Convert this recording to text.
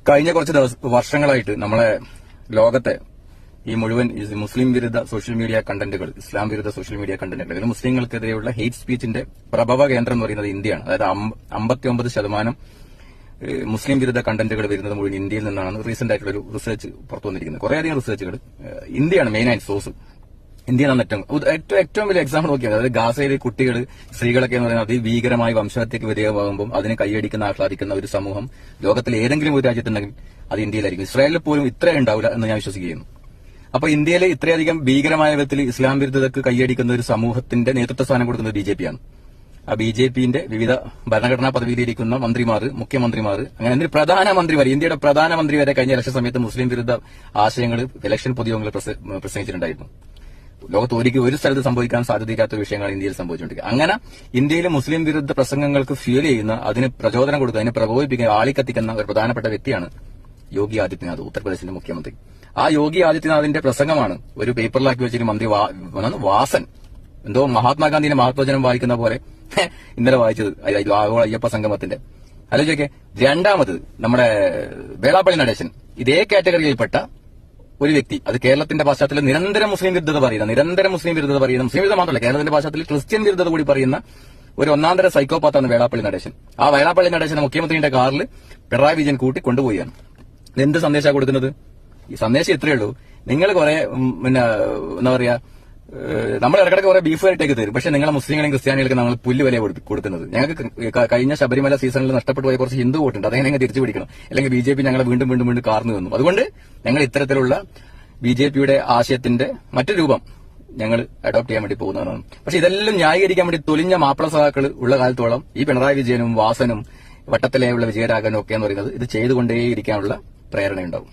കഴിഞ്ഞ കുറച്ച് വർഷങ്ങളായിട്ട് നമ്മളെ ലോകത്തെ ഈ മുഴുവൻ മുസ്ലിം വിരുദ്ധ സോഷ്യൽ മീഡിയ കണ്ടന്റുകൾ, ഇസ്ലാം വിരുദ്ധ സോഷ്യൽ മീഡിയ കണ്ടന്റുകൾ, ഇതിൽ മുസ്ലിങ്ങൾക്കെതിരെയുള്ള ഹെയ്റ്റ് സ്പീച്ചിന്റെ പ്രഭവ കേന്ദ്രം എന്ന് പറയുന്നത് ഇന്ത്യയാണ്. അതായത് 59% മുസ്ലിം വിരുദ്ധ കണ്ടന്റുകൾ വരുന്നത് മുഴുവൻ ഇന്ത്യയിൽ നിന്നാണ് റീസെന്റ് ആയിട്ടുള്ള ഒരു റിസർച്ച് പുറത്തു വന്നിരിക്കുന്നത്. കുറേയധികം റിസർച്ചുകൾ ഇന്ത്യയാണ് മെയിനായിട്ട് സോഴ്സ്. ഇന്ത്യയാണ് ഏറ്റവും വലിയ എക്സാമ്പിൾ നോക്കിയാൽ, അതായത് ഗാസയിലെ കുട്ടികൾ, സ്ത്രീകളൊക്കെ എന്ന് പറയുന്നത് അതിഭീകരമായ വംശഹത്യക്ക് വിധേയമാകുമ്പോൾ അതിനെ കൈയടിക്കുന്ന ആഹ്ലാദിക്കുന്ന ഒരു സമൂഹം ലോകത്തിൽ ഏതെങ്കിലും ഒരു രാജ്യത്തുണ്ടെങ്കിൽ അത് ഇന്ത്യയിലായിരിക്കും. ഇസ്രായേലിൽ പോലും ഇത്രയും ഉണ്ടാവില്ല എന്ന് ഞാൻ വിശ്വസിക്കുന്നു. അപ്പൊ ഇന്ത്യയിലെ ഇത്രയധികം ഭീകരമായ വിധത്തിൽ ഇസ്ലാം വിരുദ്ധതക്ക് കൈയടിക്കുന്ന ഒരു സമൂഹത്തിന്റെ നേതൃത്വ സ്ഥാനം കൊടുക്കുന്നത് ബിജെപിയാണ്. ആ ബിജെപിന്റെ വിവിധ ഭരണഘടനാ പദവിയിലിരിക്കുന്ന മന്ത്രിമാർ, മുഖ്യമന്ത്രിമാർ, അങ്ങനെ എന്തൊരു പ്രധാനമന്ത്രി വരെ, ഇന്ത്യയുടെ പ്രധാനമന്ത്രി വരെ കഴിഞ്ഞ ഇലക്ഷൻ സമയത്ത് മുസ്ലിം വിരുദ്ധ ആശയങ്ങൾ ഇലക്ഷൻ പൊതുയോഗങ്ങളിൽ പ്രസംഗിച്ചിട്ടുണ്ടായിരുന്നു. ലോകത്ത് ഒരു സ്ഥലത്ത് സംഭവിക്കാൻ സാധ്യതയില്ലാത്ത വിഷയങ്ങളാണ് ഇന്ത്യയിൽ സംഭവിച്ചുകൊണ്ടിരിക്കുന്നത്. അങ്ങനെ ഇന്ത്യയിലെ മുസ്ലിം വിരുദ്ധ പ്രസംഗങ്ങൾക്ക് ഫ്യൂൽ ചെയ്യുന്ന, അതിന് പ്രചോദനം കൊടുക്കുക, അതിനെ പ്രകോപിപ്പിക്കുന്ന, ആളിക്കത്തിക്കുന്ന ഒരു പ്രധാനപ്പെട്ട വ്യക്തിയാണ് യോഗി ആദിത്യനാഥ്, ഉത്തർപ്രദേശിന്റെ മുഖ്യമന്ത്രി. ആ യോഗി ആദിത്യനാഥിന്റെ പ്രസംഗമാണ് ഒരു പേപ്പറിലാക്കി വെച്ചിട്ട് മന്ത്രി വാസൻ എന്തോ മഹാത്മാഗാന്ധിന്റെ മഹത്വചനം വായിക്കുന്ന പോലെ ഇന്നലെ വായിച്ചത് ആഗോള അയ്യപ്പ സംഗമത്തിന്റെ. ആലോചിക്കെ, രണ്ടാമത് നമ്മുടെ വേളാപ്പള്ളി നടേശൻ ഇതേ കാറ്റഗറിയിൽപ്പെട്ട ഒരു വ്യക്തി, അത് കേരളത്തിന്റെ പശ്ചാത്തലത്തിൽ നിരന്തരം മുസ്ലിം വിരുദ്ധത പറയുന്ന, മുസ്ലിം വിരുദ്ധത മാത്രമല്ല, കേരളത്തിന്റെ പശ്ചാത്തലത്തിൽ ക്രിസ്ത്യൻ വിരുദ്ധത കൂടി പറയുന്ന ഒരു ഒന്നാന്തര സൈക്കോപാത്താണ് വേളാപ്പള്ളി നടേശൻ. ആ വേളാപ്പള്ളി നടേശനെ മുഖ്യമന്ത്രിയുടെ കാറിൽ പിണറായി വിജയൻ കൂട്ടി കൊണ്ടുപോയാണ്. എന്ത് സന്ദേശമാണ് കൊടുക്കുന്നത്? ഈ സന്ദേശം ഇത്രയേ ഉള്ളൂ, നിങ്ങൾ കുറെ എന്താ പറയാ, നമ്മൾ ഇടക്കിടക്ക് കുറെ ബീഫ് ആയിട്ടേക്ക് തരും, പക്ഷെ നിങ്ങളെ മുസ്ലിങ്ങളെയും ക്രിസ്ത്യാനികൾക്ക് നമ്മൾ പുല്ല് വില കൊടുക്കുന്നത്. ഞങ്ങൾക്ക് കഴിഞ്ഞ ശബരിമല സീസണിൽ നഷ്ടപ്പെട്ടു പോയ കുറച്ച് ഹിന്ദു വോട്ടുണ്ട്, അതെ ഞങ്ങൾ തിരിച്ചു പിടിക്കണം, അല്ലെങ്കിൽ ബിജെപി ഞങ്ങളെ വീണ്ടും കാർന്നു വന്നു. അതുകൊണ്ട് ഞങ്ങൾ ഇത്തരത്തിലുള്ള ബിജെപിയുടെ ആശയത്തിന്റെ മറ്റു രൂപം ഞങ്ങൾ അഡോപ്റ്റ് ചെയ്യാൻ വേണ്ടി പോകുന്നതാണ്. പക്ഷെ ഇതെല്ലാം ന്യായീകരിക്കാൻ വേണ്ടി തൊലിഞ്ഞ മാപ്പിള സഹാക്കൾ ഉള്ള കാലത്തോളം ഈ പിണറായി വിജയനും വാസനും വട്ടത്തിലെയുള്ള വിജയരാഘവനും ഒക്കെ എന്ന് പറയുന്നത് ഇത് ചെയ്തുകൊണ്ടേയിരിക്കാനുള്ള പ്രേരണയുണ്ടാവും.